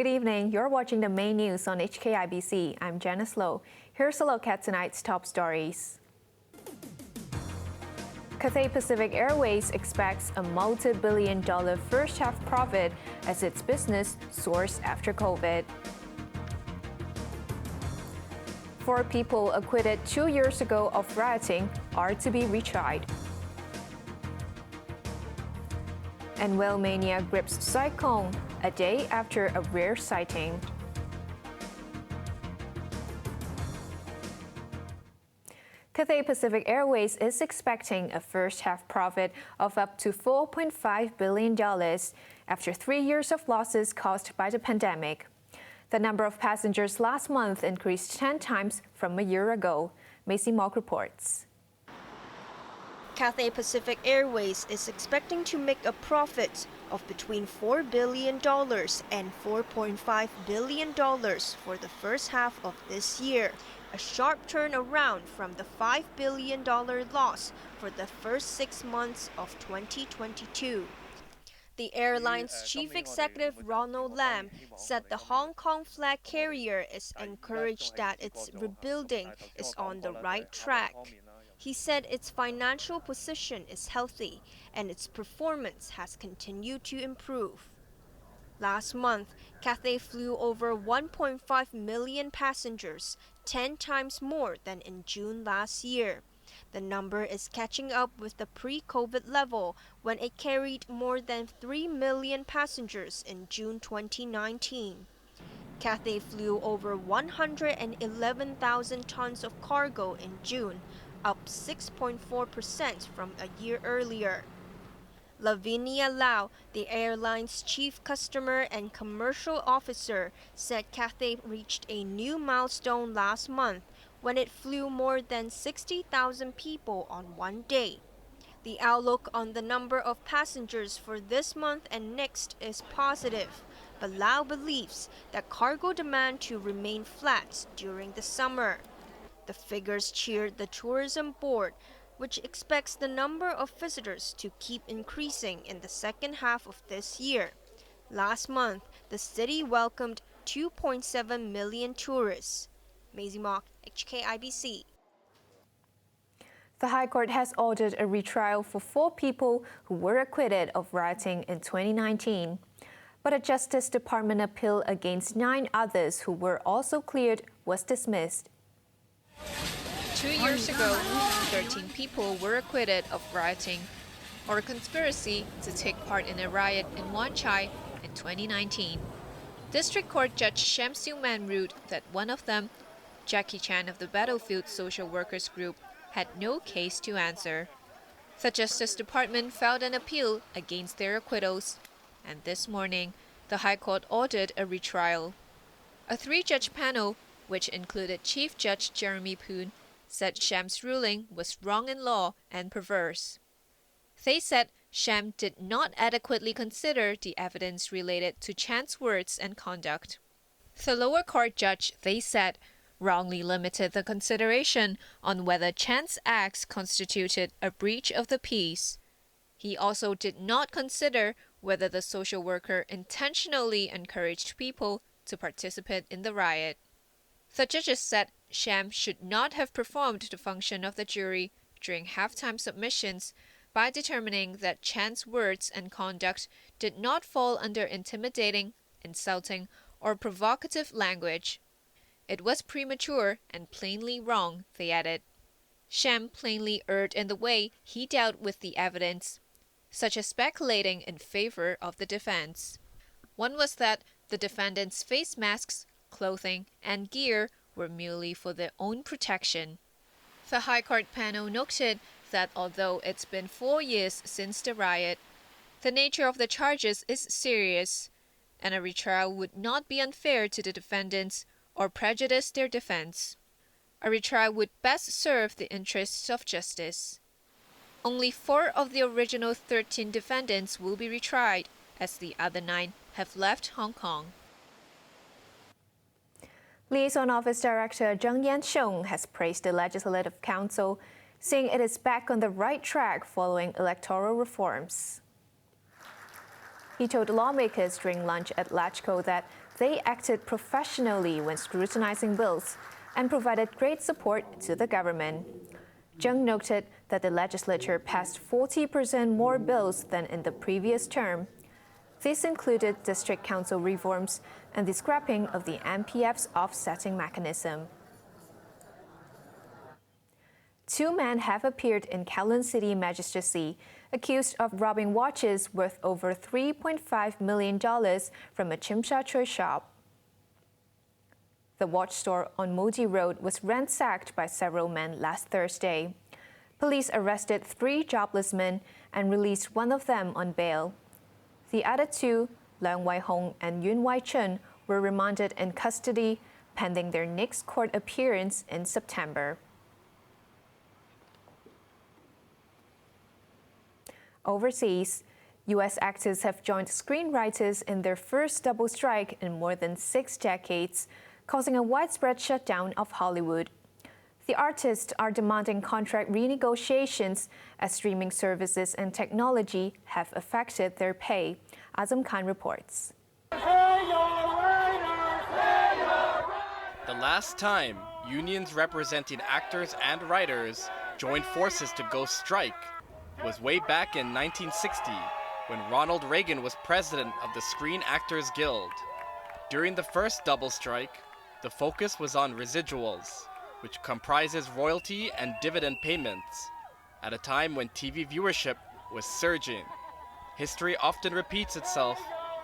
Good evening. You're watching the main news on HKIBC. I'm Janice Lo. Here's a look at tonight's top stories. Cathay Pacific Airways expects a multi-billion-dollar first-half profit as its business soars after COVID. 4 people acquitted 2 years ago of rioting are to be retried. And whale mania grips Sai Kung a day after a rare sighting. Cathay Pacific Airways is expecting a first-half profit of up to $4.5 billion after 3 years of losses caused by the pandemic. The number of passengers last month increased 10 times from a year ago. Macy Mock reports. Cathay Pacific Airways is expecting to make a profit of between $4 billion and $4.5 billion for the first half of this year, a sharp turnaround from the $5 billion loss for the first 6 months of 2022. The airline's chief executive Ronald Lam said the Hong Kong flag carrier is encouraged that its rebuilding is on the right track. He said its financial position is healthy and its performance has continued to improve. Last month, Cathay flew over 1.5 million passengers, 10 times more than in June last year. The number is catching up with the pre-COVID level when it carried more than 3 million passengers in June 2019. Cathay flew over 111,000 tons of cargo in June, up 6.4% from a year earlier. Lavinia Lau, the airline's chief customer and commercial officer, said Cathay reached a new milestone last month when it flew more than 60,000 people on one day. The outlook on the number of passengers for this month and next is positive, but Lau believes that cargo demand to remain flat during the summer. The figures cheered the tourism board, which expects the number of visitors to keep increasing in the second half of this year. Last month, the city welcomed 2.7 million tourists. Maisie Mock, HKIBC. The High Court has ordered a retrial for 4 people who were acquitted of rioting in 2019. But a Justice Department appeal against 9 others who were also cleared was dismissed. 2 years ago, 13 people were acquitted of rioting or conspiracy to take part in a riot in Wan Chai in 2019. District Court Judge Sham Siu Man ruled that one of them, Jackie Chan of the Battlefield Social Workers Group, had no case to answer. The Justice Department filed an appeal against their acquittals, and this morning, the High Court ordered a retrial. A 3-judge panel, which included Chief Judge Jeremy Poon, said Sham's ruling was wrong in law and perverse. They said Sham did not adequately consider the evidence related to Chan's words and conduct. The lower court judge, they said, wrongly limited the consideration on whether Chan's acts constituted a breach of the peace. He also did not consider whether the social worker intentionally encouraged people to participate in the riot. The judges said Sham should not have performed the function of the jury during halftime submissions by determining that Chan's words and conduct did not fall under intimidating, insulting, or provocative language. It was premature and plainly wrong, they added. Sham plainly erred in the way he dealt with the evidence, such as speculating in favor of the defense. One was that the defendants' face masks, clothing, and gear were merely for their own protection. The High Court panel noted that although it's been 4 years since the riot, the nature of the charges is serious, and a retrial would not be unfair to the defendants or prejudice their defense. A retrial would best serve the interests of justice. Only 4 of the original 13 defendants will be retried, as the other 9 have left Hong Kong. Liaison Office Director Zheng Yanxiong has praised the Legislative Council, saying it is back on the right track following electoral reforms. He told lawmakers during lunch at LegCo that they acted professionally when scrutinizing bills and provided great support to the government. Jung noted that the legislature passed 40% more bills than in the previous term. These included district council reforms and the scrapping of the MPF's offsetting mechanism. Two men have appeared in Kowloon City Magistracy accused of robbing watches worth over $3.5 million from a Tsim Sha Tsui shop. The watch store on Modi Road was ransacked by several men last Thursday. Police arrested 3 jobless men and released one of them on bail. The other 2, Leung Wai Hong and Yun Wai Chun, were remanded in custody pending their next court appearance in September. Overseas, U.S. actors have joined screenwriters in their first double strike in more than 6 decades, causing a widespread shutdown of Hollywood. The artists are demanding contract renegotiations as streaming services and technology have affected their pay. Azam Khan reports. The last time unions representing actors and writers joined forces to go strike was way back in 1960, when Ronald Reagan was president of the Screen Actors Guild. During the first double strike, the focus was on residuals, which comprises royalty and dividend payments, at a time when TV viewership was surging. History often repeats itself,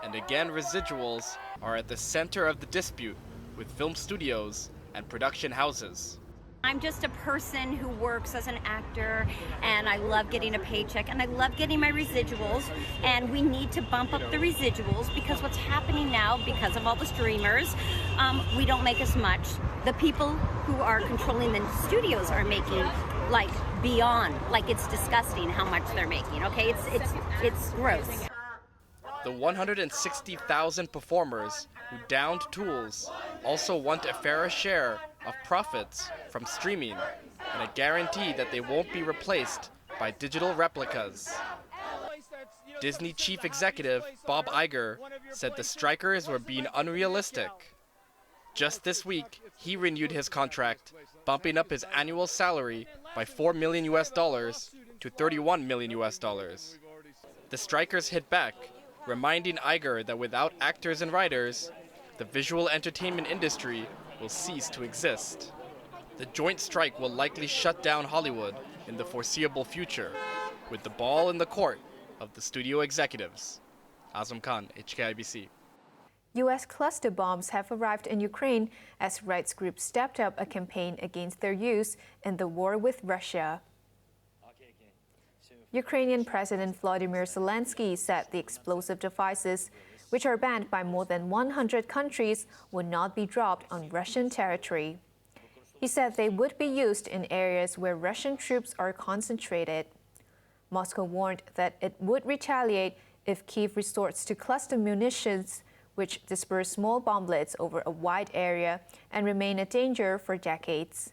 and again residuals are at the center of the dispute with film studios and production houses. I'm just a person who works as an actor, and I love getting a paycheck, and I love getting my residuals, and we need to bump up the residuals because what's happening now, because of all the streamers, we don't make as much. The people who are controlling the studios are making like beyond, like it's disgusting how much they're making, okay? It's gross. The 160,000 performers who downed tools also want a fairer share of profits from streaming and a guarantee that they won't be replaced by digital replicas. Disney chief executive Bob Iger said the strikers were being unrealistic. Just this week, he renewed his contract, bumping up his annual salary by $4 million to $31 million. The strikers hit back, reminding Iger that without actors and writers, the visual entertainment industry will cease to exist. The joint strike will likely shut down Hollywood in the foreseeable future, with the ball in the court of the studio executives. Azam Khan, HKIBC. U.S. cluster bombs have arrived in Ukraine as rights groups stepped up a campaign against their use in the war with Russia. Ukrainian President Volodymyr Zelensky said the explosive devices, which are banned by more than 100 countries, would not be dropped on Russian territory. He said they would be used in areas where Russian troops are concentrated. Moscow warned that it would retaliate if Kyiv resorts to cluster munitions, which disperse small bomblets over a wide area and remain a danger for decades.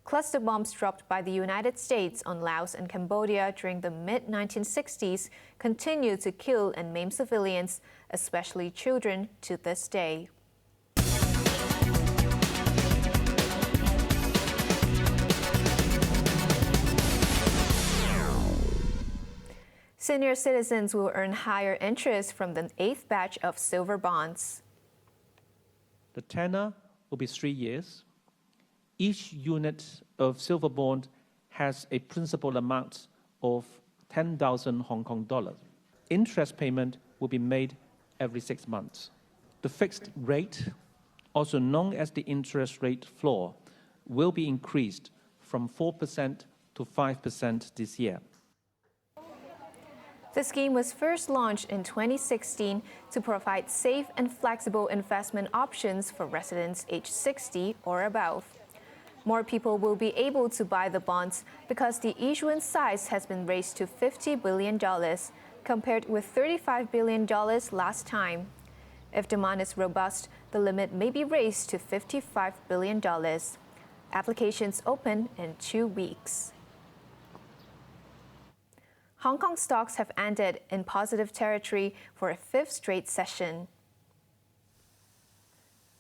Cluster bombs dropped by the United States on Laos and Cambodia during the mid-1960s continue to kill and maim civilians, especially children, to this day. Senior citizens will earn higher interest from the 8th batch of silver bonds. The tenor will be 3 years. Each unit of silver bond has a principal amount of 10,000 Hong Kong dollars. Interest payment will be made every 6 months. The fixed rate, also known as the interest rate floor, will be increased from 4% to 5% this year. The scheme was first launched in 2016 to provide safe and flexible investment options for residents aged 60 or above. More people will be able to buy the bonds because the issuance size has been raised to $50 billion, compared with $35 billion last time. If demand is robust, the limit may be raised to $55 billion. Applications open in 2 weeks. Hong Kong stocks have ended in positive territory for a 5th straight session.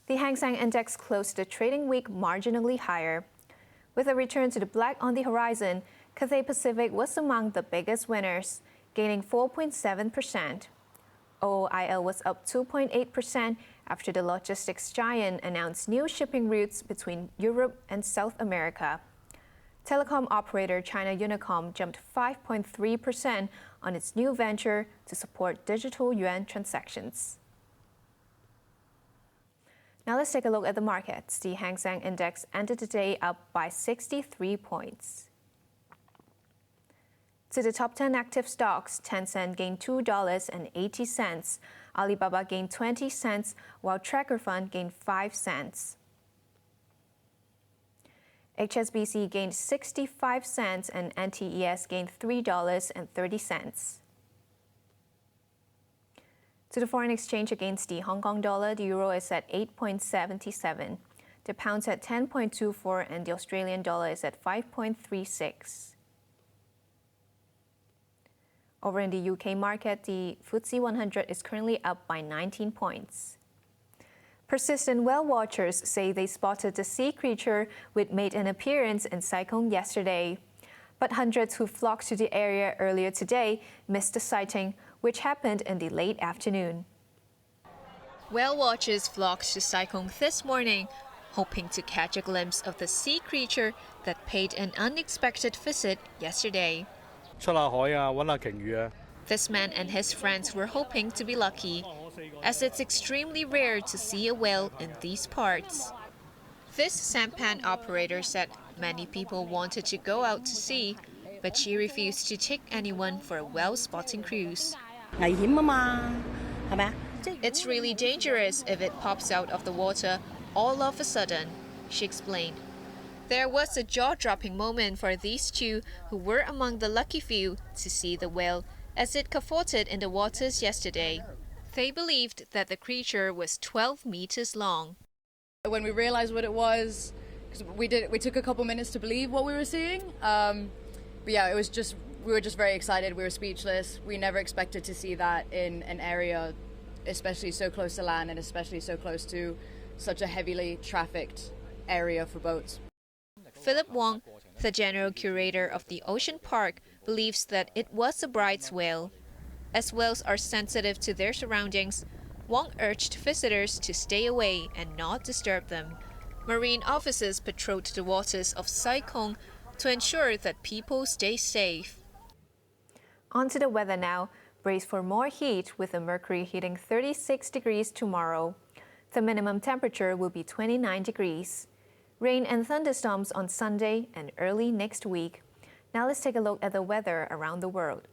The Hang Seng Index closed the trading week marginally higher. With a return to the black on the horizon, Cathay Pacific was among the biggest winners, gaining 4.7%. OOIL was up 2.8% after the logistics giant announced new shipping routes between Europe and South America. Telecom operator China Unicom jumped 5.3% on its new venture to support digital yuan transactions. Now let's take a look at the markets. The Hang Seng Index ended the day up by 63 points. To the top 10 active stocks, Tencent gained $2.80, Alibaba gained 20 cents, while Tracker Fund gained 5 cents. HSBC gained 65 cents and NTES gained $3.30. To the foreign exchange against the Hong Kong dollar, the euro is at 8.77, the pound's at 10.24, and the Australian dollar is at 5.36. Over in the UK market, the FTSE 100 is currently up by 19 points. Persistent whale watchers say they spotted the sea creature which made an appearance in Sai Kung yesterday. But hundreds who flocked to the area earlier today missed the sighting, which happened in the late afternoon. Whale watchers flocked to Sai Kung this morning, hoping to catch a glimpse of the sea creature that paid an unexpected visit yesterday. This man and his friends were hoping to be lucky, as it's extremely rare to see a whale in these parts. This sampan operator said many people wanted to go out to sea, but she refused to take anyone for a whale spotting cruise. It's really dangerous if it pops out of the water all of a sudden, she explained. There was a jaw-dropping moment for these two who were among the lucky few to see the whale as it cavorted in the waters yesterday. They believed that the creature was 12 meters long. When we realized what it was, because we took a couple minutes to believe what we were seeing. But yeah, we were just very excited. We were speechless. We never expected to see that in an area, especially so close to land and especially so close to such a heavily trafficked area for boats. Philip Wong, the general curator of the Ocean Park, believes that it was a Bright's whale. As whales are sensitive to their surroundings, Wong urged visitors to stay away and not disturb them. Marine officers patrolled the waters of Sai Kung to ensure that people stay safe. On to the weather now. Brace for more heat with the mercury hitting 36 degrees tomorrow. The minimum temperature will be 29 degrees. Rain and thunderstorms on Sunday and early next week. Now let's take a look at the weather around the world.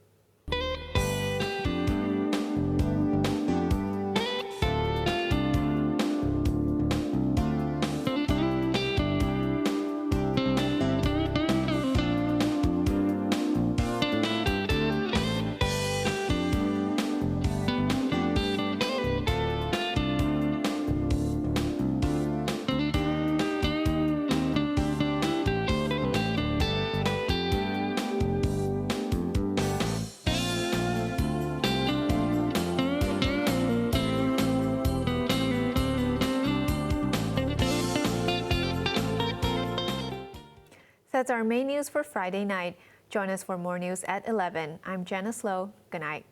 That's our main news for Friday night. Join us for more news at 11. I'm Janice Lo. Good night.